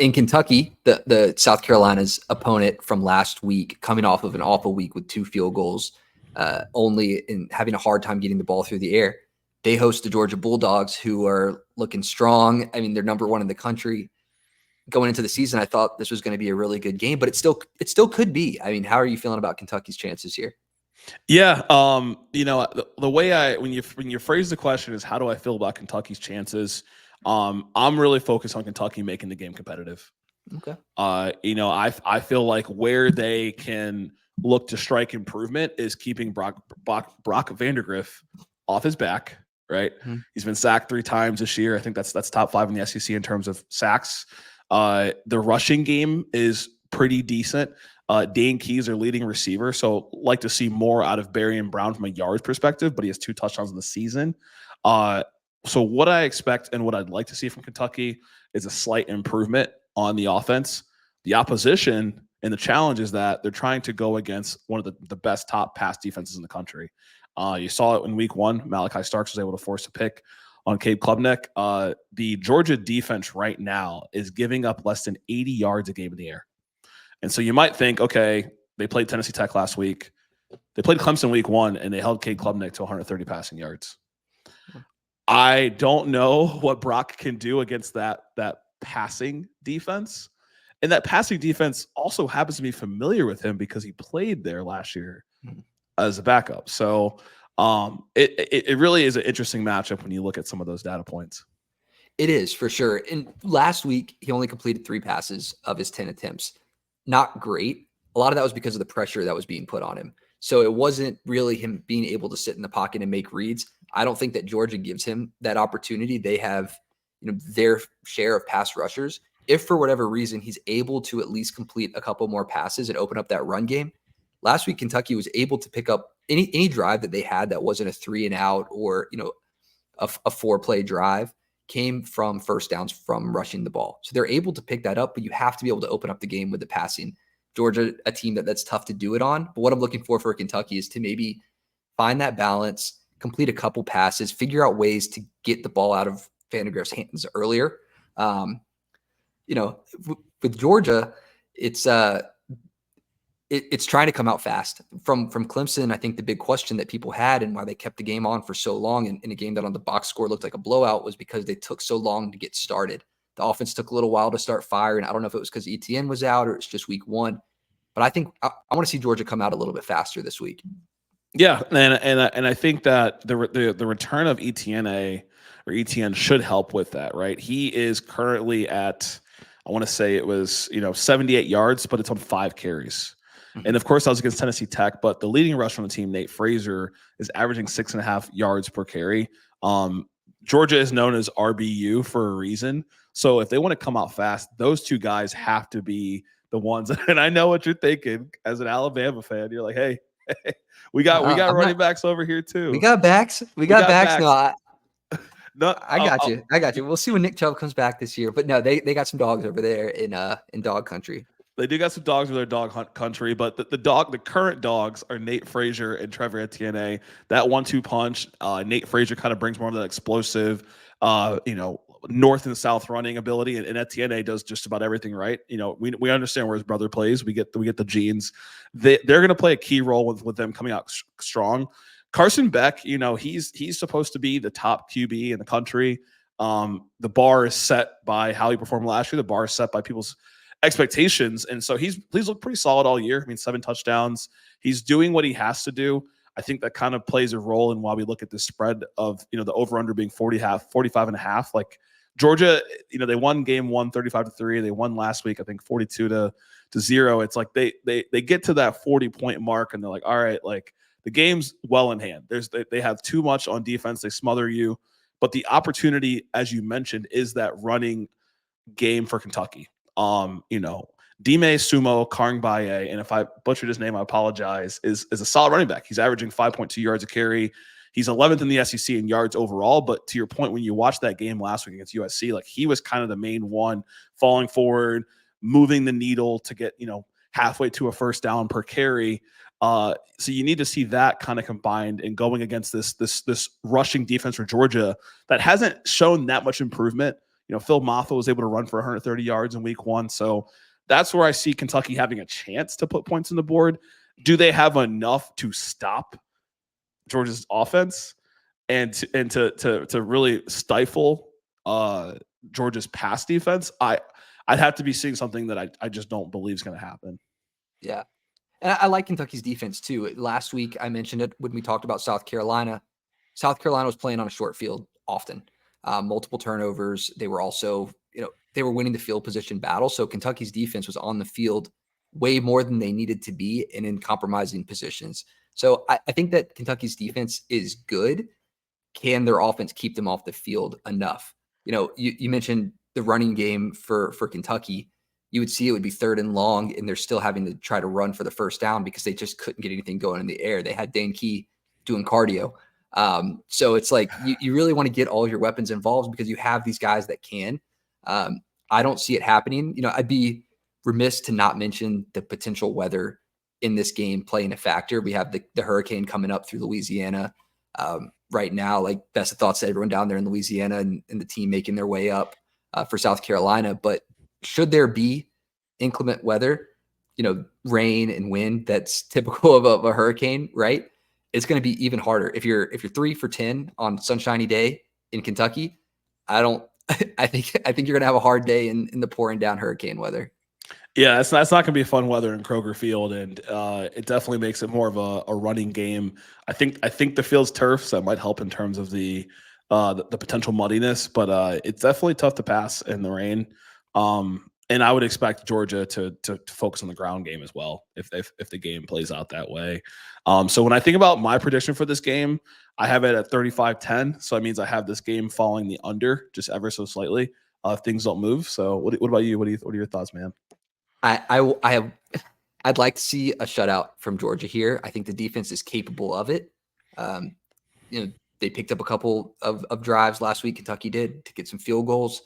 in Kentucky, the South Carolina's opponent from last week, coming off of an awful week with 2 field goals, only in having a hard time getting the ball through the air. They host the Georgia Bulldogs, who are looking strong. I mean, they're number 1 in the country. Going into the season, I thought this was going to be a really good game, but it still could be. I mean, how are you feeling about Kentucky's chances here? Yeah, the way when you phrase the question is how do I feel about Kentucky's chances? I'm really focused on Kentucky making the game competitive. Okay. I feel like where they can look to strike improvement is keeping Brock Vandagriff off his back. Right, He's been sacked 3 times this year. I think that's top 5 in the SEC in terms of sacks. The rushing game is pretty decent. Dane Key's their leading receiver, so like to see more out of Barry and Brown from a yards perspective, but he has 2 touchdowns in the season. So what I expect and what I'd like to see from Kentucky is a slight improvement on the offense. The opposition and the challenge is that they're trying to go against one of the best top pass defenses in the country. You saw it in week 1. Malachi Starks was able to force a pick on Cade Klubnik. The Georgia defense right now is giving up less than 80 yards a game in the air. And so you might think, okay, they played Tennessee Tech last week. They played Clemson week 1, and they held Cade Klubnik to 130 passing yards. I don't know what Brock can do against that passing defense. And that passing defense also happens to be familiar with him because he played there last year as a backup. So it really is an interesting matchup when you look at some of those data points. It is, for sure. And last week, he only completed 3 passes of his 10 attempts. Not great. A lot of that was because of the pressure that was being put on him. So it wasn't really him being able to sit in the pocket and make reads. I don't think that Georgia gives him that opportunity. They have, their share of pass rushers. If for whatever reason he's able to at least complete a couple more passes and open up that run game. Last week, Kentucky was able to pick up any drive that they had that wasn't a 3 and out or, a 4-play drive, came from first downs from rushing the ball. So they're able to pick that up, but you have to be able to open up the game with the passing. Georgia, a team that's tough to do it on. But what I'm looking for Kentucky is to maybe find that balance, complete a couple passes, figure out ways to get the ball out of Vandagriff's hands earlier. With Georgia, it's trying to come out fast. From Clemson, I think the big question that people had and why they kept the game on for so long in a game that on the box score looked like a blowout was because they took so long to get started. The offense took a little while to start firing. I don't know if it was because ETN was out or it's just week 1. But I think I want to see Georgia come out a little bit faster this week. Yeah, and I think that the return of ETN should help with that, right? He is currently at, I want to say it was 78 yards, but it's on 5 carries. And of course, that was against Tennessee Tech, but the leading rusher on the team, Nate Frazier, is averaging 6.5 yards per carry. Georgia is known as RBU for a reason. So if they want to come out fast, those 2 guys have to be the ones. And I know what you're thinking as an Alabama fan. You're like, hey, we got running backs over here too. We got backs. We got backs. No, I got you. I got you. We'll see when Nick Chubb comes back this year. But no, they got some dogs over there in dog country. They do got some dogs with their dog hunt country, but the current dogs are Nate Frazier and Trevor Etienne. That 1-2 punch, Nate Frazier kind of brings more of that explosive, north and south running ability, and Etienne does just about everything right. We understand where his brother plays. We get the genes. They're going to play a key role with them coming out strong. Carson Beck, he's supposed to be the top QB in the country. The bar is set by how he performed last year. The bar is set by people's expectations. And so he's looked pretty solid all year. I mean, 7 touchdowns. He's doing what he has to do. I think that kind of plays a role in why we look at the spread of, the over-under being 45.5. Like Georgia, they won game 1, 35-3. They won last week, I think 42-0. It's like they get to that 40-point mark and they're like, all right, like the game's well in hand. They have too much on defense. They smother you. But the opportunity, as you mentioned, is that running game for Kentucky. Dime Sumo Karngbaye, and if I butchered his name, I apologize, is a solid running back. He's averaging 5.2 yards a carry. He's 11th in the SEC in yards overall. But to your point, when you watched that game last week against USC, like he was kind of the main one falling forward, moving the needle to get, halfway to a first down per carry. So you need to see that kind of combined and going against this rushing defense for Georgia that hasn't shown that much improvement. Phil Maffa was able to run for 130 yards in week 1. So that's where I see Kentucky having a chance to put points on the board. Do they have enough to stop Georgia's offense and to really stifle Georgia's pass defense? I'd have to be seeing something that I just don't believe is going to happen. Yeah. And I like Kentucky's defense too. Last week, I mentioned it when we talked about South Carolina. South Carolina was playing on a short field often, multiple turnovers. They were also, they were winning the field position battle. So Kentucky's defense was on the field way more than they needed to be and in compromising positions. So I think that Kentucky's defense is good. Can their offense keep them off the field enough? You mentioned the running game for Kentucky. You would see it would be 3rd and long, and they're still having to try to run for the first down because they just couldn't get anything going in the air. They had Dane Key doing cardio. So it's like you really want to get all your weapons involved because you have these guys that can. I don't see it happening. I'd be remiss to not mention the potential weather in this game playing a factor. We have the hurricane coming up through Louisiana right now. Like, best of thoughts to everyone down there in Louisiana and the team making their way up for South Carolina. But should there be inclement weather, rain and wind that's typical of a hurricane, right? It's going to be even harder. If you're 3 for 10 on sunshiny day in Kentucky, I think you're going to have a hard day in the pouring down hurricane weather. Yeah, it's not going to be fun weather in Kroger Field, and it definitely makes it more of a running game. I think the field's turf, so that might help in terms of the potential muddiness, but it's definitely tough to pass in the rain. And I would expect Georgia to focus on the ground game as well if the game plays out that way. So when I think about my prediction for this game, I have it at 35-10. So that means I have this game falling the under just ever so slightly if things don't move. So what about you? What are your thoughts, man? I'd like to see a shutout from Georgia here. I think the defense is capable of it. They picked up a couple of drives last week. Kentucky did to get some field goals.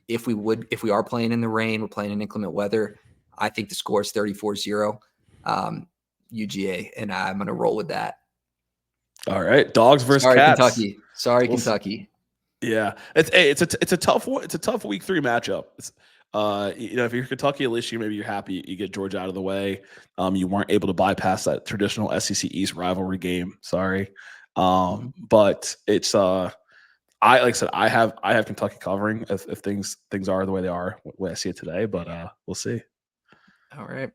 If we are playing in the rain, we're playing in inclement weather, I think the score is 34-0 UGA, and I'm going to roll with that. All right. Dogs versus Sorry, Cats. Kentucky. Sorry, Kentucky. Yeah. It's a tough one. It's a tough week 3 matchup. If you're Kentucky, at least you're happy you get Georgia out of the way. You weren't able to bypass that traditional SEC East rivalry game. Sorry. But it's like I said, I have Kentucky covering if things are the way they are, the way I see it today, but we'll see. All right.